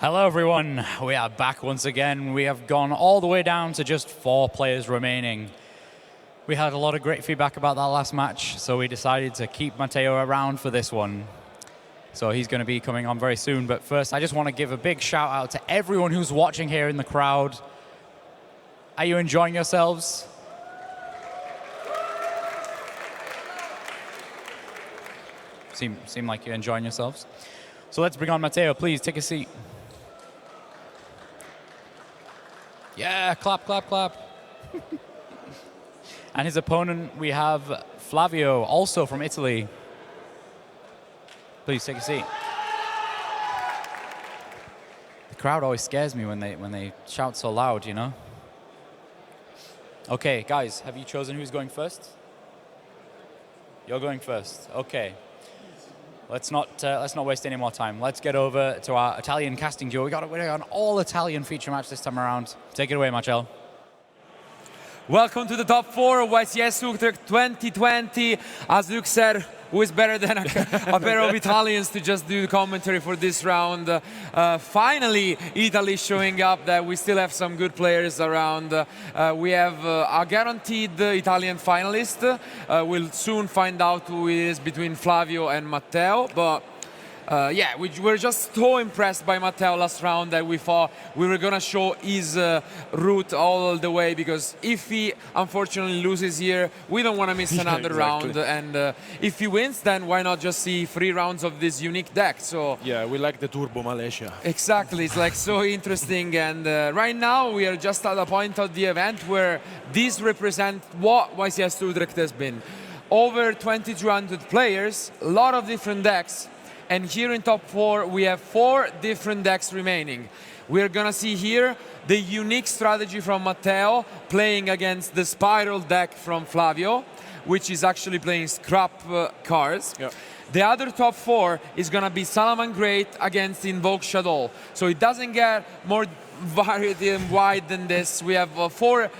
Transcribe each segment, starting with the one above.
Hello everyone, we are back once again. We have gone all the way down to just 4 players remaining. We had a lot of great feedback about that last match, so we decided to keep Matteo around for this one. So he's going to be coming on very soon, but first I just want to give a big shout out to everyone who's watching here in the crowd. Are you enjoying yourselves? Seem like you're enjoying yourselves. So let's bring on Matteo, please take a seat. Yeah, clap, clap, clap. And his opponent, we have Flavio, also from Italy. Please take a seat. The crowd always scares me when they shout so loud, you know? Okay, guys, have you chosen who's going first? You're going first. Okay. Let's not waste any more time. Let's get over to our Italian casting duo. We got an all-Italian feature match this time around. Take it away, Matteo. Welcome to the top 4 of YCS Utrecht 2020. As Luke said, who is better than a pair of Italians to just do the commentary for this round? Finally, Italy showing up that we still have some good players around. We have a guaranteed Italian finalist. We'll soon find out who it is between Flavio and Matteo. But yeah, we were just so impressed by Matteo last round that we thought we were going to show his route all the way, because if he unfortunately loses here, we don't want to miss another round. And if he wins, then why not just see 3 rounds of this unique deck? So yeah, we like the Turbo Malaysia. Exactly, it's like so interesting. And right now we are just at a point of the event where these represent what YCS Utrecht has been. Over 2,200 players, a lot of different decks. And here in top 4, we have 4 different decks remaining. We're gonna see here the unique strategy from Matteo playing against the Spiral deck from Flavio, which is actually playing scrap cards. Yeah. The other top 4 is gonna be Salaman Great against Invoke Shadow. So it doesn't get more variety and wide than this. We have 4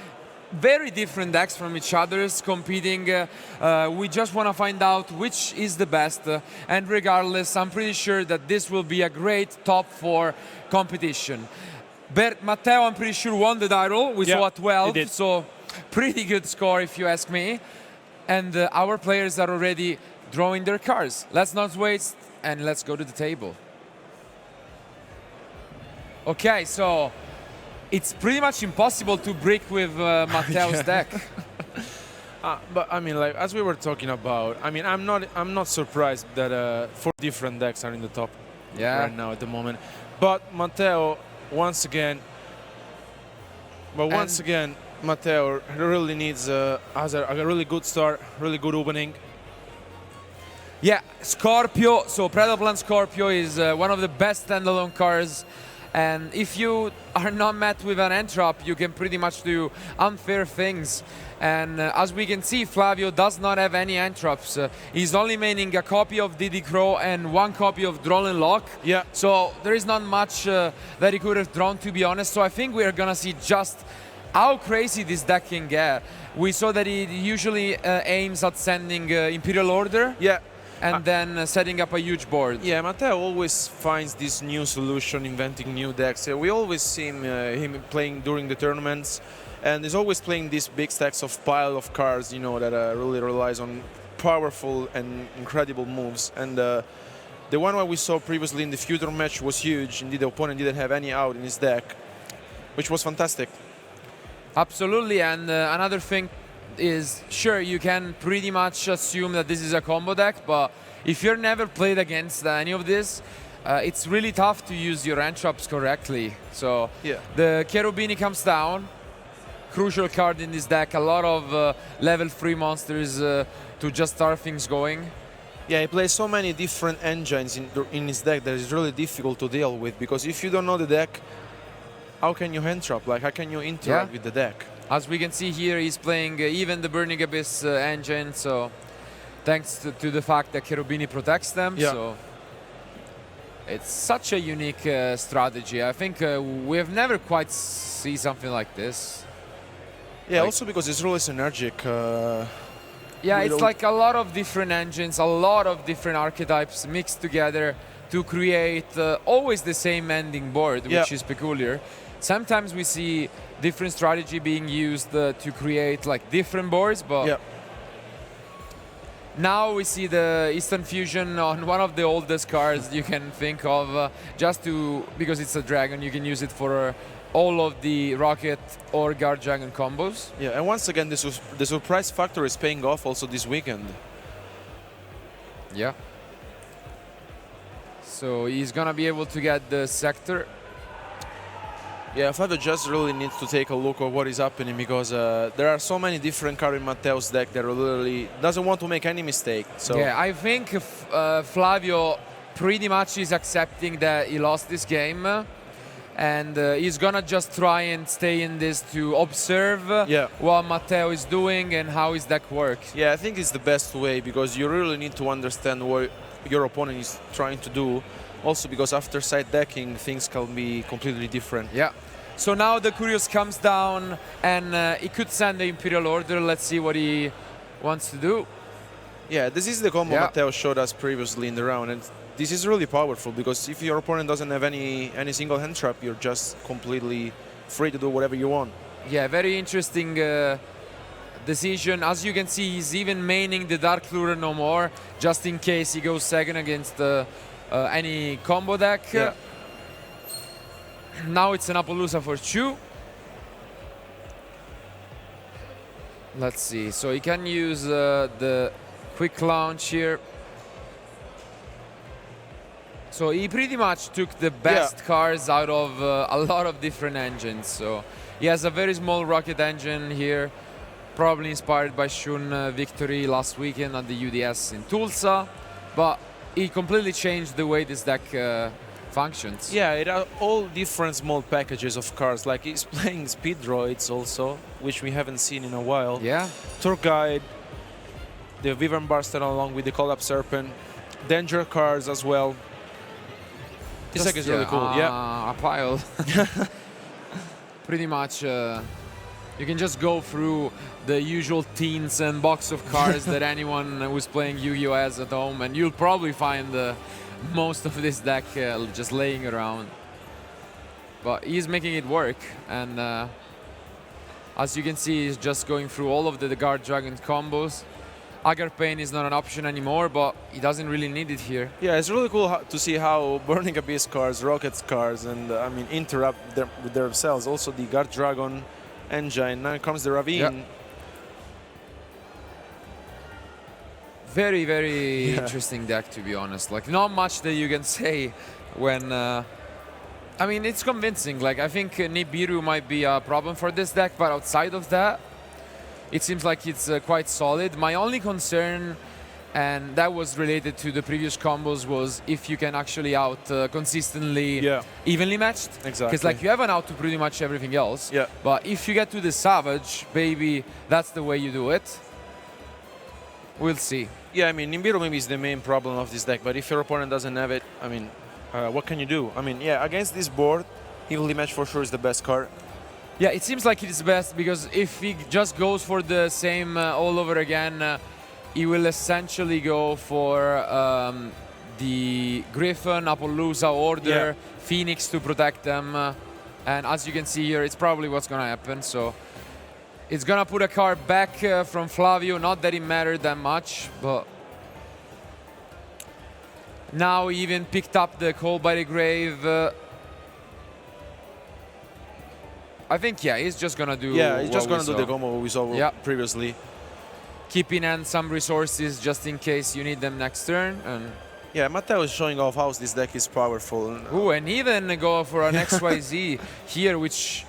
very different decks from each other's competing. We just want to find out which is the best. And regardless, I'm pretty sure that this will be a great top 4 competition. Matteo, I'm pretty sure, won the die roll. We saw a 12, so pretty good score if you ask me. And our players are already drawing their cards. Let's not waste and let's go to the table. Okay, so it's pretty much impossible to break with Matteo's deck. But I mean, like as we were talking about, I mean, I'm not surprised that 4 different decks are in the top right now at the moment. But Matteo, once again, Matteo really needs has a really good start, really good opening. Yeah, Scorpio. So Predaplan Scorpio is one of the best standalone cards. And if you are not met with an entrop, you can pretty much do unfair things. And as we can see, Flavio does not have any entrops. He's only maining a copy of Diddy Crow and 1 copy of Drawn and Lock. Yeah. So there is not much that he could have drawn, to be honest. So I think we are going to see just how crazy this deck can get. We saw that he usually aims at sending Imperial Order. Yeah. And then setting up a huge board. Yeah, Matteo always finds this new solution, inventing new decks. We always see him playing during the tournaments, and he's always playing these big stacks of pile of cards, you know, that really relies on powerful and incredible moves. And the one we saw previously in the future match was huge. Indeed, the opponent didn't have any out in his deck, which was fantastic. Absolutely, and another thing is, sure, you can pretty much assume that this is a combo deck, but if you're never played against any of this, it's really tough to use your entrops correctly. So yeah, the Cherubini comes down, crucial card in this deck, a lot of level 3 monsters to just start things going. Yeah, he plays so many different engines in his deck that is really difficult to deal with, because if you don't know the deck, how can you entrop? Like, how can you interact with the deck? As we can see here, he's playing even the Burning Abyss engine, so thanks to the fact that Cherubini protects them. Yeah. So it's such a unique strategy. I think we have never quite seen something like this. Yeah, like, also because it's really synergic. Yeah, with it's all- like a lot of different engines, a lot of different archetypes mixed together to create always the same ending board, which Yeah. is peculiar. Sometimes we see different strategy being used to create like different boards, but yeah. now we see the Eastern Fusion on one of the oldest cards you can think of, because it's a dragon, you can use it for all of the rocket or guard dragon combos. Yeah, and once again, the surprise factor is paying off also this weekend. Yeah. So he's gonna be able to get the sector. Yeah, Flavio just really needs to take a look at what is happening because there are so many different cards in Matteo's deck that literally doesn't want to make any mistake. So Yeah, I think Flavio pretty much is accepting that he lost this game, and he's gonna just try and stay in this to observe Yeah. what Matteo is doing and how his deck works. yeah, I think it's the best way because you really need to understand what your opponent is trying to do. Also because after side decking, things can be completely different. Yeah. So now the Curious comes down and he could send the Imperial Order. Let's see what he wants to do. Yeah, this is the combo Yeah. Matteo showed us previously in the round, and this is really powerful because if your opponent doesn't have any single hand trap, you're just completely free to do whatever you want. Yeah, very interesting decision. As you can see, he's even maining the Dark Lure no more, just in case he goes second against any combo deck. Yeah. Now it's an Appaloosa for 2. Let's see. So he can use the quick launch here. So he pretty much took the best cars out of a lot of different engines. So he has a very small rocket engine here, probably inspired by Shun victory last weekend at the UDS in Tulsa. But he completely changed the way this deck functions. Yeah, it are all different small packages of cards. Like he's playing speed droids also, which we haven't seen in a while. Yeah. Tour guide, the Wyvern Barsten along with the Call Up Serpent, danger cards as well. This deck is really cool. Yeah. A pile. Pretty much, you can just go through the usual teens and box of cards that anyone who's playing Yu-Gi-Oh has at home, and you'll probably find most of this deck just laying around. But he's making it work, and as you can see, he's just going through all of the guard dragon combos. Agar Pain is not an option anymore, but he doesn't really need it here. Yeah, it's really cool to see how Burning Abyss cards, Rocket cards, and interact with themselves. Also the Guard Dragon engine. Now comes the Ravine. Yeah. Very, very interesting deck, to be honest. Like, not much that you can say when... I mean, it's convincing. Like, I think Nibiru might be a problem for this deck, but outside of that, it seems like it's quite solid. My only concern, and that was related to the previous combos, was if you can actually out consistently evenly matched. Exactly. Because like you have an out to pretty much everything else. Yeah. But if you get to the Savage, baby, that's the way you do it. We'll see. Yeah, I mean, Nibiru maybe is the main problem of this deck, but if your opponent doesn't have it, I mean, what can you do? I mean, yeah, against this board, evenly matched for sure is the best card. Yeah, it seems like it's best because if he just goes for the same all over again, he will essentially go for the Griffin, Appaloosa Order, Phoenix to protect them. And as you can see here, it's probably what's going to happen. So it's going to put a card back from Flavio. Not that it mattered that much, but now he even picked up the Call by the Grave. I think, yeah, he's just going to do Yeah, he's just what going to do the combo we saw previously. Keep in hand some resources just in case you need them next turn. And yeah, Matteo is showing off how this deck is powerful. ooh, and even go for an XYZ here, which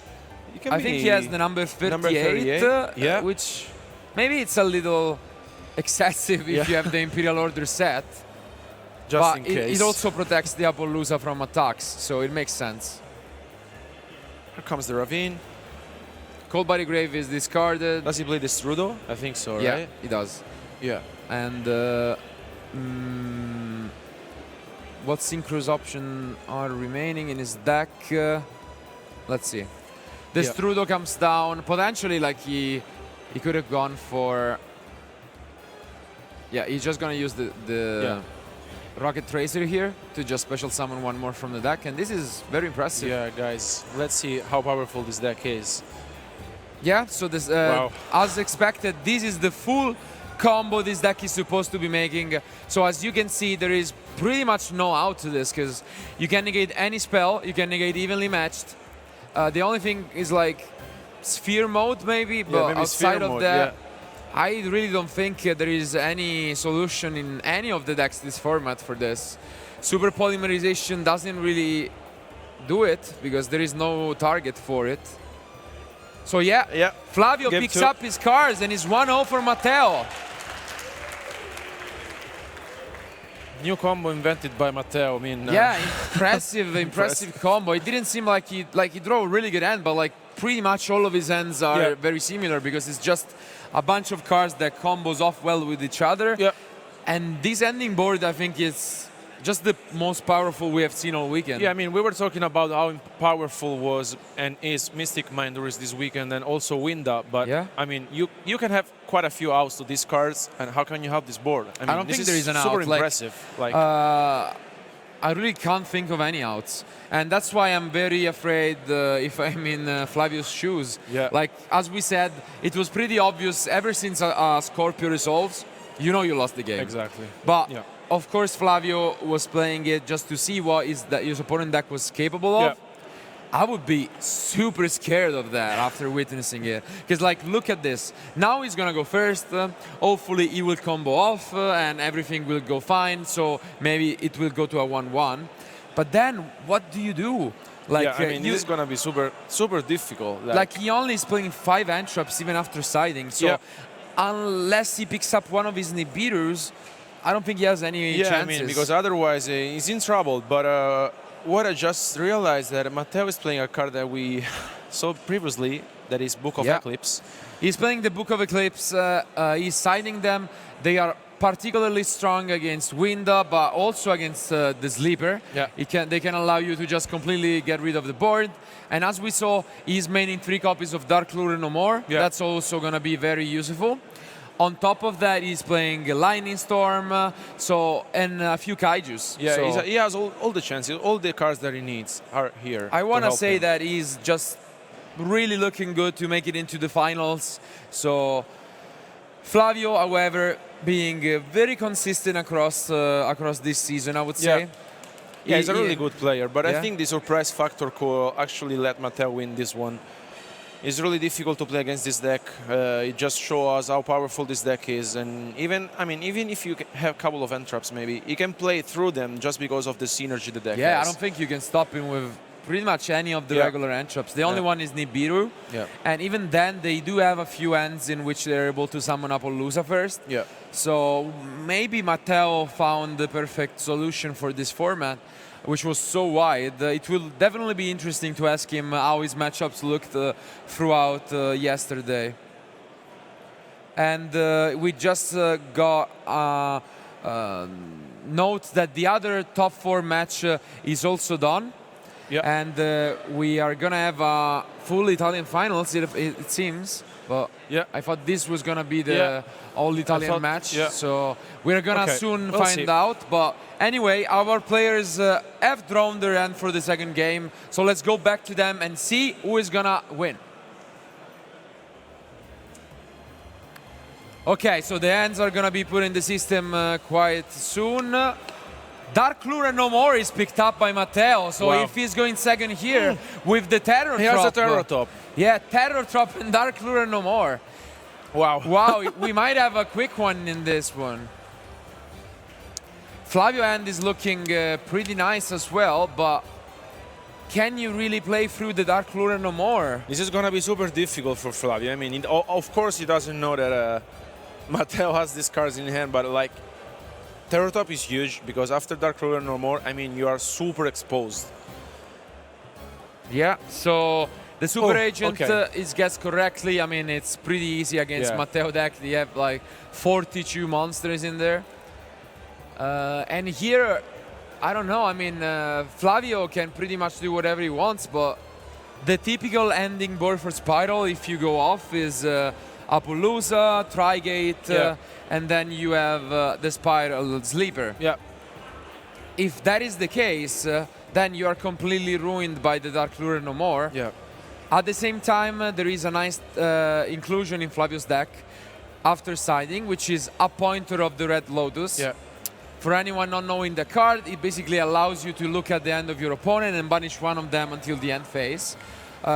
I think he has the number 38, which maybe it's a little excessive if you have the Imperial Order set. Just but in case. it also protects the Appaloosa from attacks, so it makes sense. Here comes the Ravine. Call by the Grave is discarded. Does he play the Strudo? I think so, Yeah, right? he does. Yeah. And what synchros option are remaining in his deck? Let's see. The Strudo comes down. Potentially, like he could have gone for Yeah, he's just gonna use the Rocket Tracer here to just special summon one more from the deck, and this is very impressive. Yeah, guys, let's see how powerful this deck is. Yeah, so this, Wow. as expected, this is the full combo this deck is supposed to be making. So as you can see, there is pretty much no out to this, because you can negate any spell, you can negate evenly matched. The only thing is like sphere mode maybe, but maybe outside sphere of mode, that, I really don't think there is any solution in any of the decks this format for this. Super polymerization doesn't really do it because there is no target for it. So yeah, Flavio Game picks 2. up his cards and it's 1-0 for Matteo. New combo invented by Matteo. I mean, Yeah, impressive combo. It didn't seem like he drew a really good hand, but like pretty much all of his hands are very similar because it's just a bunch of cards that combos off well with each other. Yeah. And this ending board, I think, is just the most powerful we have seen all weekend. Yeah, I mean, we were talking about how powerful was and is Mystic Minders this weekend and also Winda, but I mean, you can have quite a few outs to these cards, and how can you have this board? I mean, don't this think there is an super out. impressive. I really can't think of any outs, and that's why I'm very afraid if I'm in Flavio's shoes. Yeah. Like as we said, it was pretty obvious ever since Scorpio resolves. You know you lost the game. Exactly. But of course, Flavio was playing it just to see what is that his opponent deck was capable of. I would be super scared of that after witnessing it. Because, like, look at this. Now he's going to go first. Hopefully, he will combo off and everything will go fine. So maybe it will go to a 1-1. But then, what do you do? Like, I mean, this is going to be super difficult. Like, he only is playing 5 Entraps even after siding. So unless he picks up one of his Nibiru's, I don't think he has any chances. I mean, because otherwise he's in trouble. But what I just realized that Matteo is playing a card that we saw previously, that is Book of Eclipse. He's playing the Book of Eclipse. He's siding them. They are particularly strong against Winda, but also against the Sleeper. They can allow you to just completely get rid of the board. And as we saw, he's maining 3 copies of Dark Lure No More. That's also going to be very useful. On top of that, he's playing Lightning Storm, and a few Kaijus. Yeah, he has all the chances, all the cards that he needs are here. I want to say that he's just really looking good to make it into the finals. So Flavio, however, being very consistent across this season, I would say. Yeah, he's a really good player, but I think the surprise factor could actually let Matteo win this one. It's really difficult to play against this deck. It just shows us how powerful this deck is, and even if you have a couple of entraps, maybe you can play through them just because of the synergy the deck has. I don't think you can stop him with pretty much any of the regular entraps. The only one is Nibiru, and even then they do have a few ends in which they're able to summon Appaloosa first. So maybe Matteo found the perfect solution for this format, which was so wide. It will definitely be interesting to ask him how his matchups looked throughout yesterday. And we just got note that the other top 4 match is also done. And we are going to have a full Italian finals, it seems. But I thought this was going to be the all-Italian match. So we're going to soon find out. But anyway, our players have drawn their hand for the second game. So let's go back to them and see who is going to win. Okay, so the hands are going to be put in the system quite soon. Dark Lure No More is picked up by Matteo, so if he's going second here with the Terror Trop. He has a Terror Trop. Yeah, Terror Trop and Dark Lure No More. Wow, we might have a quick one in this one. Flavio hand is looking pretty nice as well, but can you really play through the Dark Lure No More? This is going to be super difficult for Flavio. I mean, of course he doesn't know that Matteo has these cards in hand, but like, Terror Top is huge because after Dark Lure No More, I mean, you are super exposed. Yeah, so the Super Agent is guessed correctly. I mean, it's pretty easy against Matteo deck. They have like 42 monsters in there. And here, I don't know. I mean, Flavio can pretty much do whatever he wants, but the typical ending board for Spiral, if you go off, is Appaloosa, Trigate, Yeah. and then you have the Spiral Sleeper. Yeah. If that is the case, then you are completely ruined by the Dark Lure No More. Yeah. At the same time, there is a nice inclusion in Flavio's deck after siding, which is a pointer of the Red Lotus. Yeah. For anyone not knowing the card, it basically allows you to look at the end of your opponent and banish one of them until the end phase,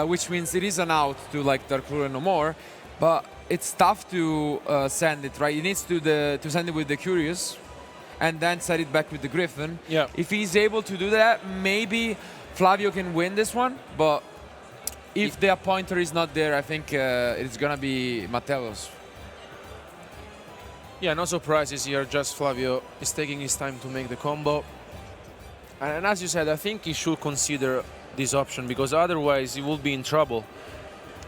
which means it is an out to like Dark Lure No More, but it's tough to send it, right? He needs to send it with the Curious and then set it back with the Griffin. Yeah. If he's able to do that, maybe Flavio can win this one, but if the pointer is not there, I think it's gonna be Matteo's. Yeah, no surprises here. Just Flavio is taking his time to make the combo. And as you said, I think he should consider this option because otherwise he will be in trouble.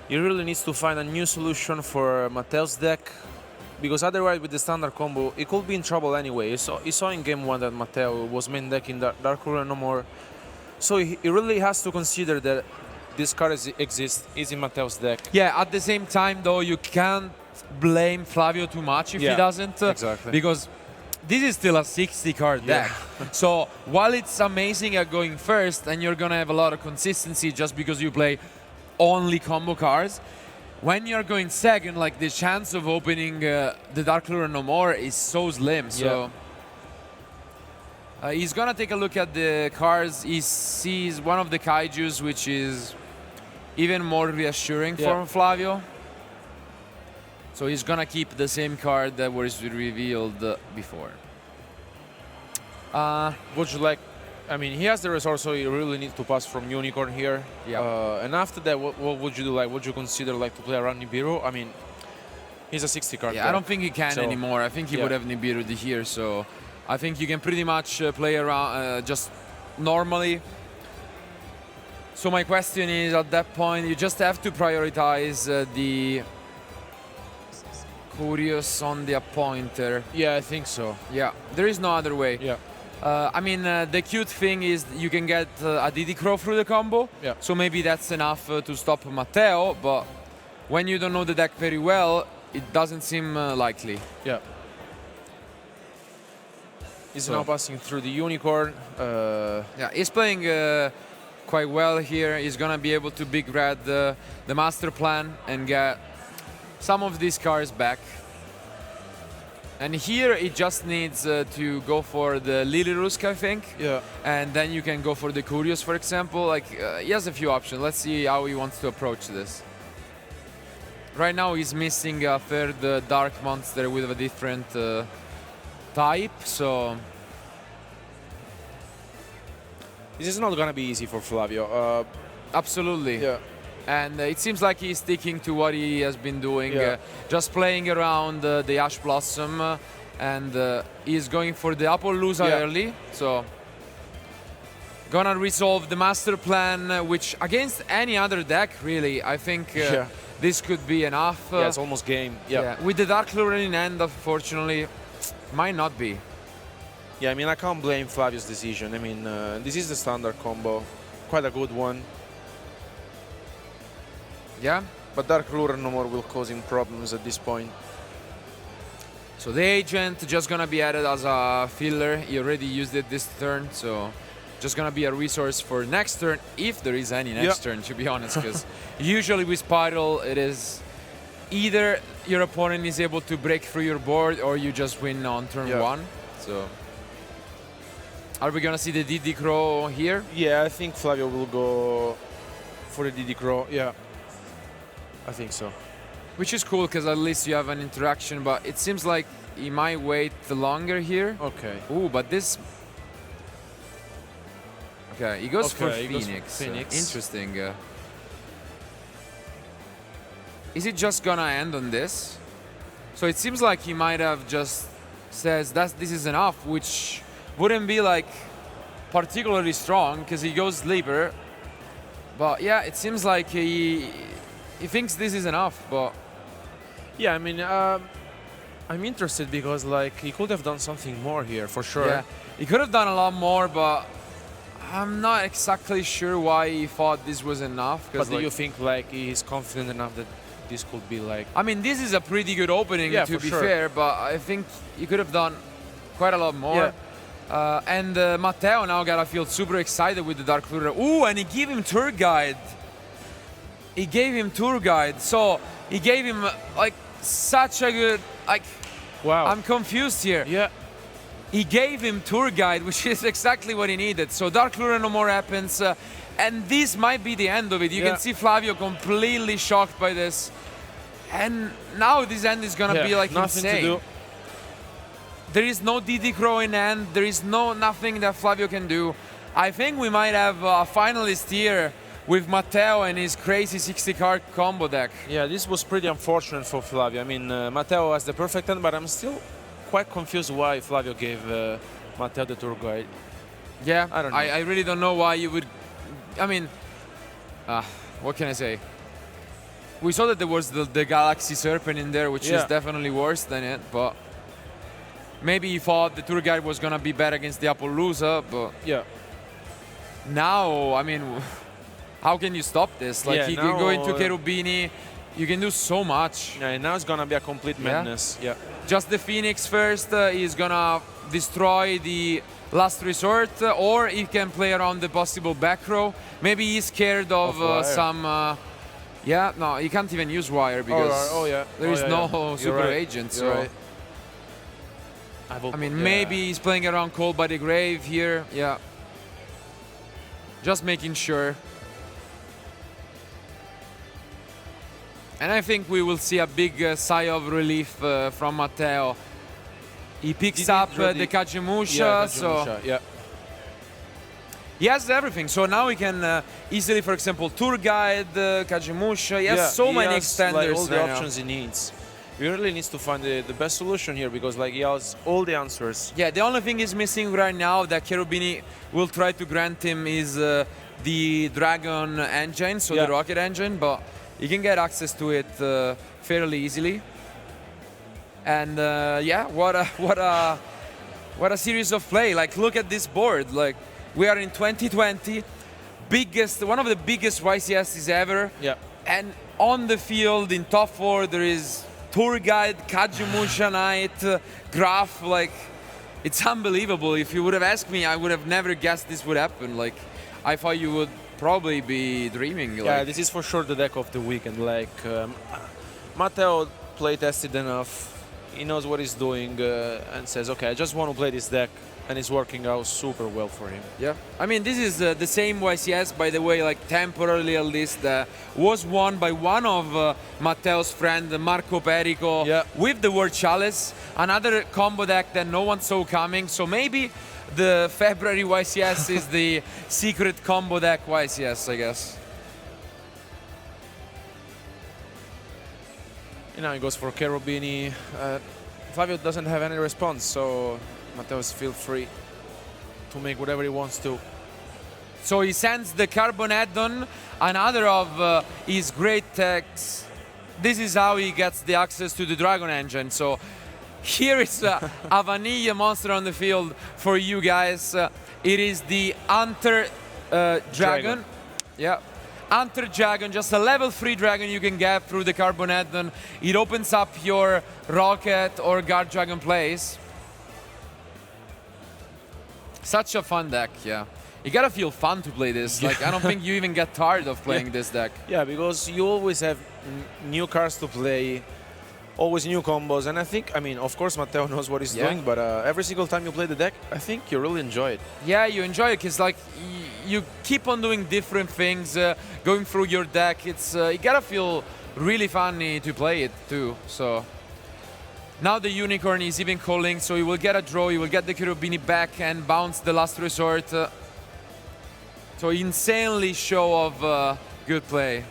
He really needs to find a new solution for Matteo's deck because otherwise with the standard combo, he could be in trouble anyway. He saw in game 1 that Matteo was main deck in Dark Lure No More. So he really has to consider that this card exists, is in Matteo's deck. Yeah, at the same time though, you can't blame Flavio too much if he doesn't. Exactly. Because this is still a 60 card deck. So while it's amazing at going first and you're gonna have a lot of consistency just because you play only combo cards, when you're going second, like the chance of opening the Dark Lure No More is so slim. So he's gonna take a look at the cards. He sees one of the kaijus, which is even more reassuring for Flavio. So he's gonna keep the same card that was revealed before. Would you like? I mean, he has the resource, so you really need to pass from Unicorn here. Yeah. And after that, what would you do? Like, would you consider like to play around Nibiru? I mean, he's a 60 card. Yeah, I don't think he can anymore. I think he would have Nibiru here, so I think you can pretty much play around just normally. So my question is, at that point, you just have to prioritize the Curious on the pointer. Yeah, I think so. Yeah, there is no other way. Yeah. I mean, the cute thing is you can get a Diddy Crow through the combo, so maybe that's enough to stop Matteo, but when you don't know the deck very well, it doesn't seem likely. Yeah. He's now passing through the Unicorn. Yeah, he's playing quite well here. He's gonna be able to big red the master plan and get some of these cards back. And here it just needs to go for the Lily Rusk, I think. Yeah. And then you can go for the Curious, for example. Like he has a few options. Let's see how he wants to approach this. Right now he's missing a third dark monster with a different type, so this is not gonna be easy for Flavio. Absolutely. Yeah. And it seems like he's sticking to what he has been doing, just playing around the Ash Blossom, and he's going for the Appaloosa early, so gonna resolve the master plan, which against any other deck, really, I think this could be enough. Yeah, it's almost game. Yeah. With the Dark Lure in hand, unfortunately, might not be. Yeah, I mean, I can't blame Flavio's decision. I mean, this is the standard combo, quite a good one. Yeah. But Dark Lure No More will cause him problems at this point. So the agent just gonna be added as a filler. He already used it this turn, so just gonna be a resource for next turn, if there is any next turn, to be honest, because usually with Spiral, it is either your opponent is able to break through your board or you just win on turn one. So are we gonna see the Diddy Crow here? Yeah, I think Flavio will go for the Diddy Crow. Yeah. I think so. Which is cool, because at least you have an interaction, but it seems like he might wait longer here. Okay. Ooh, but this... Okay, he goes for he goes Phoenix. for Phoenix. Interesting. Is it just gonna end on this? So it seems like he might have just says that this is enough, which wouldn't be like particularly strong, because he goes sleeper. But yeah, it seems like he thinks this is enough, but... Yeah, I mean, I'm interested because, like, he could have done something more here, for sure. Yeah, he could have done a lot more, but I'm not exactly sure why he thought this was enough. But do you think, like, he's confident enough that this could be like. I mean, this is a pretty good opening, Yeah, to for be sure. fair, but I think you could have done quite a lot more. And Matteo now gotta feel super excited with the Dark Lure. Ooh, and he gave him tour guide. He gave him tour guide, so he gave him like such a good, like, Wow. I'm confused here. Yeah. He gave him tour guide, which is exactly what he needed. So Dark Lure no more happens, and this might be the end of it. You Yeah. can see Flavio completely shocked by this, and now this end is gonna be like nothing insane. to do. There is no DD Crow in end. There is nothing that Flavio can do. I think we might have a finalist here with Matteo and his crazy 60-card combo deck. Yeah, this was pretty unfortunate for Flavio. I mean, Matteo has the perfect end, but I'm still quite confused why Flavio gave Matteo the tour guide. Yeah, I don't know. I really don't know why you would. I mean, what can I say? We saw that there was the Galaxy Serpent in there, which is definitely worse than it, but maybe he thought the tour guide was gonna be better against the Appaloosa, but Yeah. now, I mean, how can you stop this? Like, Yeah, he can go now, into Cherubini, you can do so much. Yeah, and now it's gonna be a complete madness. Yeah. Just the Phoenix first, he's gonna destroy the Last Resort, or he can play around the possible back row. Maybe he's scared of Wire. some. Yeah, no, he can't even use Wire because there is no super agent. You're So right. I mean, maybe he's playing around Cold by the Grave here. Yeah, just making sure. And I think we will see a big sigh of relief from Matteo. He picks up the Kagemusha, so yeah. he has everything. So now he can easily, for example, tour guide, Kagemusha. He has so many extenders like, all the right now. options he needs. He really needs to find the best solution here because like he has all the answers. Yeah, the only thing he's missing right now that Cherubini will try to grant him is the Dragon engine, so the rocket engine, but he can get access to it fairly easily. And yeah, what a series of play! Like, look at this board. Like, we are in 2020, one of the biggest YCSs ever. Yeah. And on the field in top 4, there is tour guide, Kagemusha Knight, Graph. Like, it's unbelievable. If you would have asked me, I would have never guessed this would happen. Like, I thought you would probably be dreaming. Yeah, like. this is for sure the deck of the weekend. Like, Matteo play tested enough. He knows what he's doing and says, okay, I just want to play this deck, and it's working out super well for him. Yeah, I mean, this is the same YCS, by the way, like temporarily at least, was won by one of Matteo's friend, Marco Perico, with the World Chalice, another combo deck that no one saw coming, so maybe the February YCS is the secret combo deck YCS, I guess. And now he goes for Cherubini. Flavio doesn't have any response, so Matteo's feel free to make whatever he wants to. So he sends the Carbon add-on, another of his great techs. This is how he gets the access to the Dragon engine. So here is a vanilla monster on the field for you guys. It is the Hunter Dragon. Yeah. Hunter Dragon, just a level 3 dragon you can get through the Carbon add-on. It opens up your Rocket or Guard Dragon plays. Such a fun deck, yeah. You gotta feel fun to play this. Like, I don't think you even get tired of playing this deck. Yeah, because you always have new cards to play, always new combos, and I think, I mean, of course Matteo knows what he's doing, but every single time you play the deck, I think you really enjoy it. Yeah, you enjoy it, because like, you keep on doing different things, going through your deck. It's you gotta feel really funny to play it too, so. Now the Unicorn is even calling, so he will get a draw, he will get the Cherubini back and bounce the Last Resort. So insanely show of good play.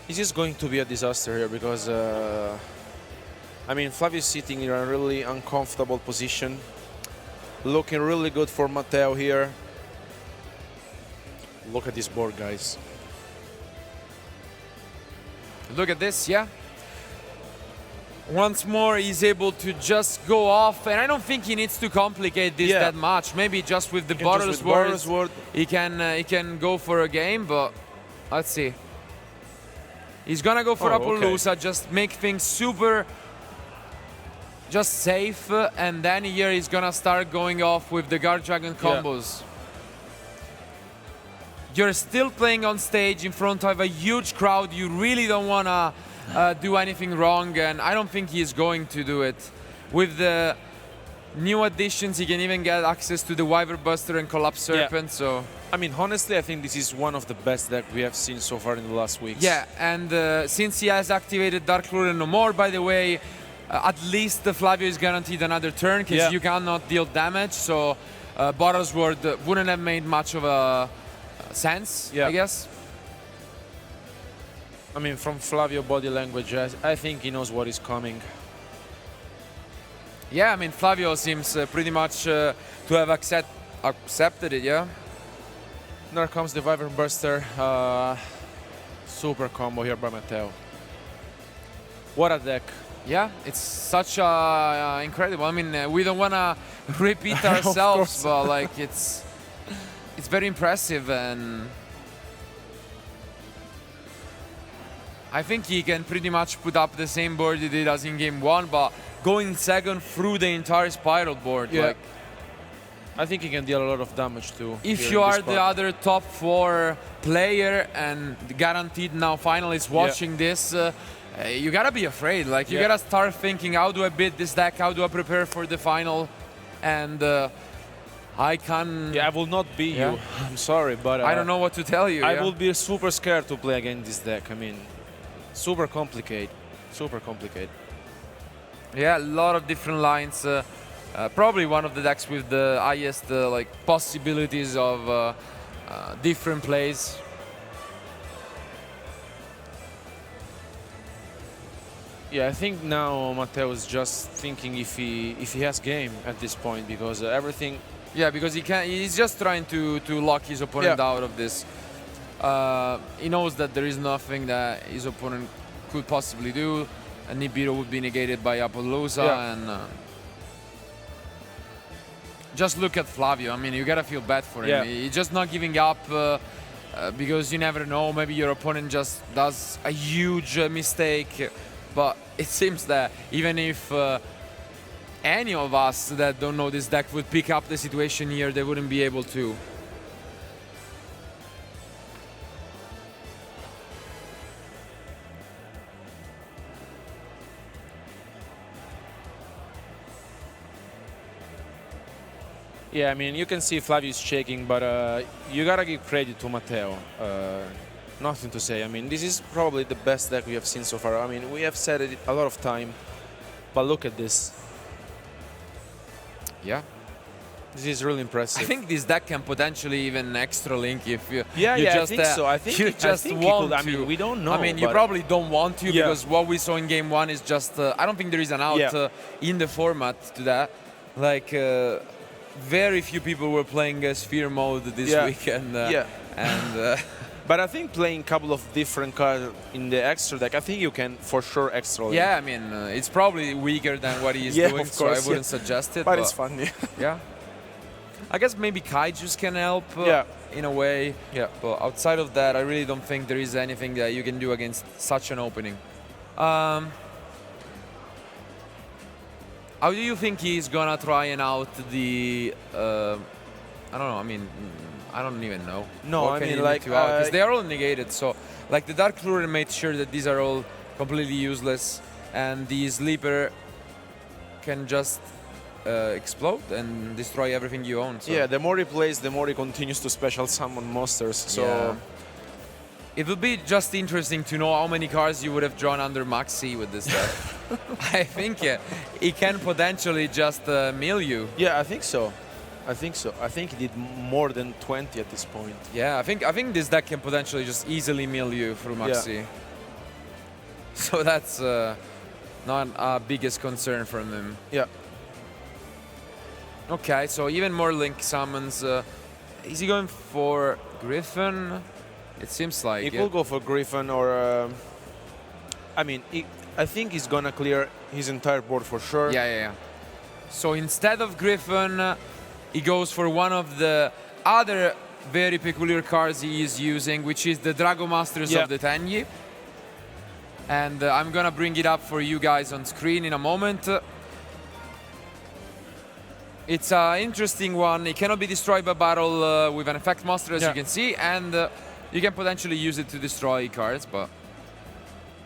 It's just going to be a disaster here because, I mean, Flavio is sitting in a really uncomfortable position. Looking really good for Matteo here. Look at this board, guys. Look at this, yeah. Once more, he's able to just go off, and I don't think he needs to complicate this that much. Maybe just with the Bottled Sword, he can go for a game, but let's see. He's gonna go for Oh, Appaloosa, just make things super just safe, and then here he's gonna start going off with the Guard Dragon combos. You're still playing on stage in front of a huge crowd. You really don't wanna do anything wrong, and I don't think he's going to do it. With the new additions, he can even get access to the Wyvern Buster and Collapse Serpent, so... I mean, honestly, I think this is one of the best that we have seen so far in the last weeks. Yeah, and since he has activated Dark Lure no more, by the way, at least Flavio is guaranteed another turn, because you cannot deal damage, so Boros Ward wouldn't have made much of a sense, I guess. I mean, from Flavio body language, I think he knows what is coming. Yeah, I mean, Flavio seems pretty much to have accepted it, yeah? There comes the Wyvern Buster. Super combo here by Matteo. What a deck. Yeah, it's such a incredible. I mean, we don't want to repeat ourselves, but like it's very impressive, and I think he can pretty much put up the same board he did as in game 1, but going second through the entire spiral board. Yeah. Like, I think he can deal a lot of damage too. if you are the other top 4 player and guaranteed now finalists watching this, you gotta be afraid. Like, you gotta start thinking, how do I beat this deck? How do I prepare for the final? And I can... Yeah, I will not beat you. I'm sorry, but... I don't know what to tell you. I will be super scared to play against this deck. I mean, super complicated. Super complicated. Yeah, a lot of different lines. Probably one of the decks with the highest like possibilities of different plays. Yeah, I think now Matteo is just thinking if he has game at this point, because everything... Yeah, because he's just trying to lock his opponent out of this. He knows that there is nothing that his opponent could possibly do, and Nibiru would be negated by Appaloosa, and just look at Flavio. I mean, you gotta feel bad for him. He's just not giving up because you never know. Maybe your opponent just does a huge mistake. But it seems that even if any of us that don't know this deck would pick up the situation here, they wouldn't be able to. Yeah, I mean, you can see Flavio is shaking, but you gotta give credit to Matteo. Nothing to say. I mean, this is probably the best deck we have seen so far. I mean, we have said it a lot of time, but look at this. Yeah. This is really impressive. I think this deck can potentially even extra link if you. I just, think so. I think you just I think want could, to. I mean, we don't know. I mean, you probably don't want to, because what we saw in game 1 is just. I don't think there is an out in the format to that. Like, very few people were playing Sphere mode this weekend. And. But I think playing a couple of different cards in the extra deck, I think you can for sure extra link. Yeah, I mean, it's probably weaker than what he's doing, of course, so I wouldn't suggest it. But it's funny. Yeah. I guess maybe Kaijus can help in a way. Yeah. But outside of that, I really don't think there is anything that you can do against such an opening. How do you think he's gonna try and out the... I don't know, I mean... I don't even know. No, I mean, like... Because they are all negated, so... Like, the Dark Lure made sure that these are all completely useless, and the Sleeper can just explode and destroy everything you own. So. Yeah, the more he plays, the more he continues to special summon monsters, so... It would be just interesting to know how many cards you would have drawn under Maxi with this deck. I think he can potentially just mill you. Yeah, I think so. I think so. I think he did more than 20 at this point. Yeah, I think this deck can potentially just easily mill you through Maxi. Yeah. So that's not our biggest concern from him. Yeah. Okay, so even more Link summons. Is he going for Griffin? It seems like he will go for Griffin, or I mean, I think he's gonna clear his entire board for sure. Yeah. So instead of Griffin, he goes for one of the other very peculiar cards he is using, which is the Drago Masters of the Tenyi. And I'm gonna bring it up for you guys on screen in a moment. It's an interesting one. It cannot be destroyed by battle with an effect monster, as you can see, and you can potentially use it to destroy cards, but...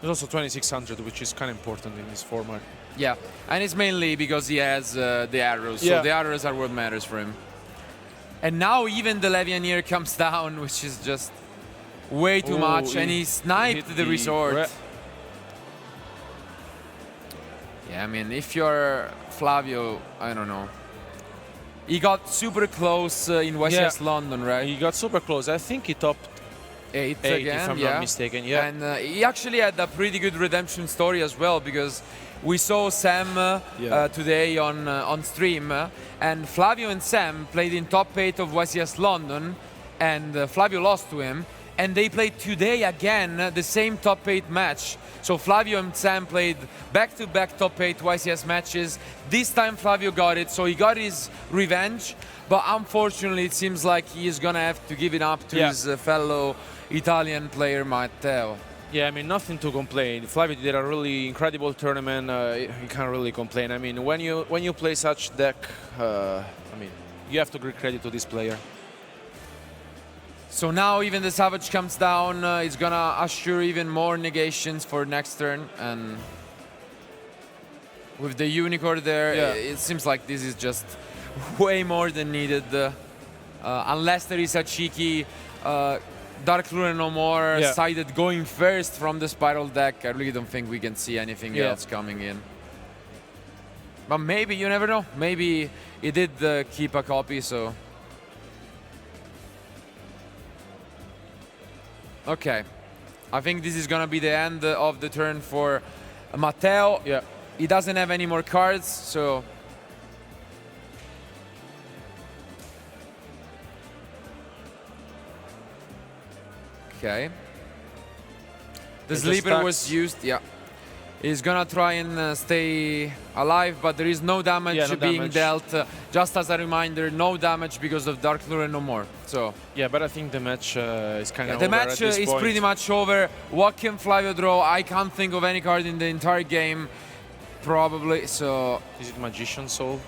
There's also 2600, which is kind of important in this format. Yeah, and it's mainly because he has the arrows, so the arrows are what matters for him. And now even the Levianeer comes down, which is just way too much, and he sniped the resort. Yeah, I mean, if you're Flavio, I don't know. He got super close in YCS London, right? He got super close. I think he topped 8 again, if I'm not mistaken. Yeah, and he actually had a pretty good redemption story as well, because we saw Sam today on stream, and Flavio and Sam played in top 8 of YCS London, and Flavio lost to him, and they played today again the same top 8 match. So Flavio and Sam played back-to-back top 8 YCS matches. This time Flavio got it, so he got his revenge, but unfortunately it seems like he is gonna have to give it up to his fellow Italian player Matteo. Yeah, I mean, nothing to complain. Flavio did a really incredible tournament. You can't really complain. I mean, when you play such deck, I mean, you have to give credit to this player. So now even the Savage comes down, it's gonna assure even more negations for next turn, and with the Unicorn there, it seems like this is just way more than needed. Unless there is a cheeky Dark Lure No More sided going first from the Spiral deck, I really don't think we can see anything else coming in. But maybe, you never know. Maybe he did keep a copy, so... Okay, I think this is gonna be the end of the turn for Matteo. Yeah. He doesn't have any more cards, so... Okay. The Sleeper was used, He's gonna try and stay alive, but there is no damage being dealt. Just as a reminder, no damage because of Dark Lure No More. So yeah, but I think the match is kind of over. The match is pretty much over. What can Flavio draw? I can't think of any card in the entire game, probably. So is it Magician Soul?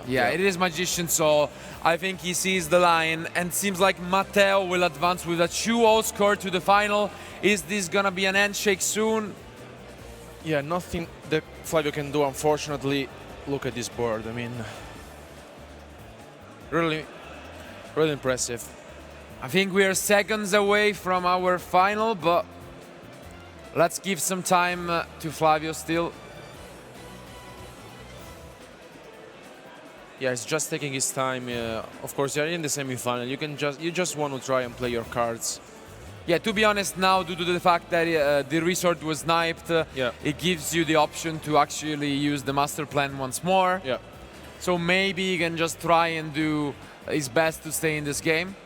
It is Magician Soul. I think he sees the line, and seems like Matteo will advance with a 2-0 score to the final. Is this gonna be an handshake soon? Yeah, nothing that Flavio can do, unfortunately. Look at this board. I mean, really impressive. I think we are seconds away from our final, but let's give some time to Flavio still. Yeah, he's just taking his time. Of course, you're in the semi-final. You just want to try and play your cards. Yeah, to be honest, now due to the fact that the resort was sniped, it gives you the option to actually use the master plan once more. Yeah. So maybe he can just try and do his best to stay in this game.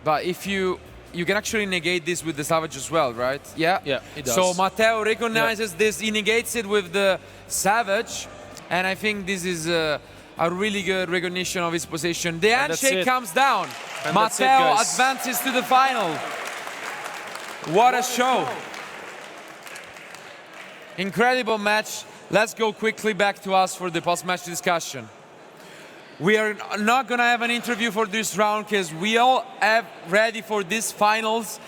But if you can actually negate this with the Savage as well, right? Yeah? Yeah, it does. So Matteo recognizes this, he negates it with the Savage, and I think this is a really good recognition of his position. The handshake comes down. And Matteo advances to the final. What a show. Incredible match. Let's go quickly back to us for the post-match discussion. We are not going to have an interview for this round because we all have ready for these finals.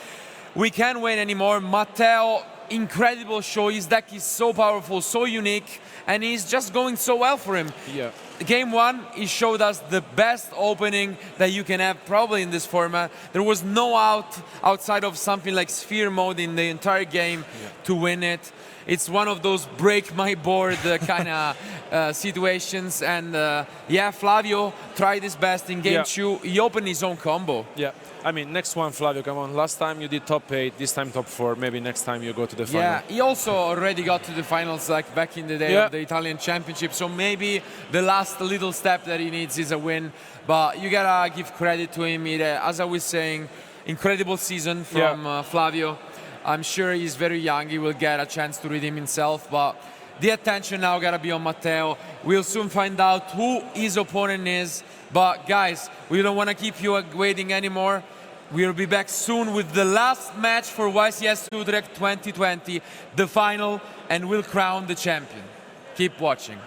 We can't wait anymore. Matteo, incredible show. His deck is so powerful, so unique, and he's just going so well for him. Yeah. Game 1, he showed us the best opening that you can have probably in this format. There was no outside of something like Sphere mode in the entire game to win it. It's one of those break my board kind of situations. And Flavio tried his best in game 2. He opened his own combo. Yeah. I mean, next one, Flavio, come on. Last time you did top 8, this time top 4. Maybe next time you go to the final. Yeah, he also already got to the finals like back in the day of the Italian Championship. So maybe the last little step that he needs is a win. But you gotta give credit to him. As I was saying, incredible season from Flavio. I'm sure he's very young. He will get a chance to redeem himself. But the attention now gotta be on Matteo. We'll soon find out who his opponent is. But guys, we don't want to keep you waiting anymore. We'll be back soon with the last match for YCS Utrecht 2020, the final, and we'll crown the champion. Keep watching.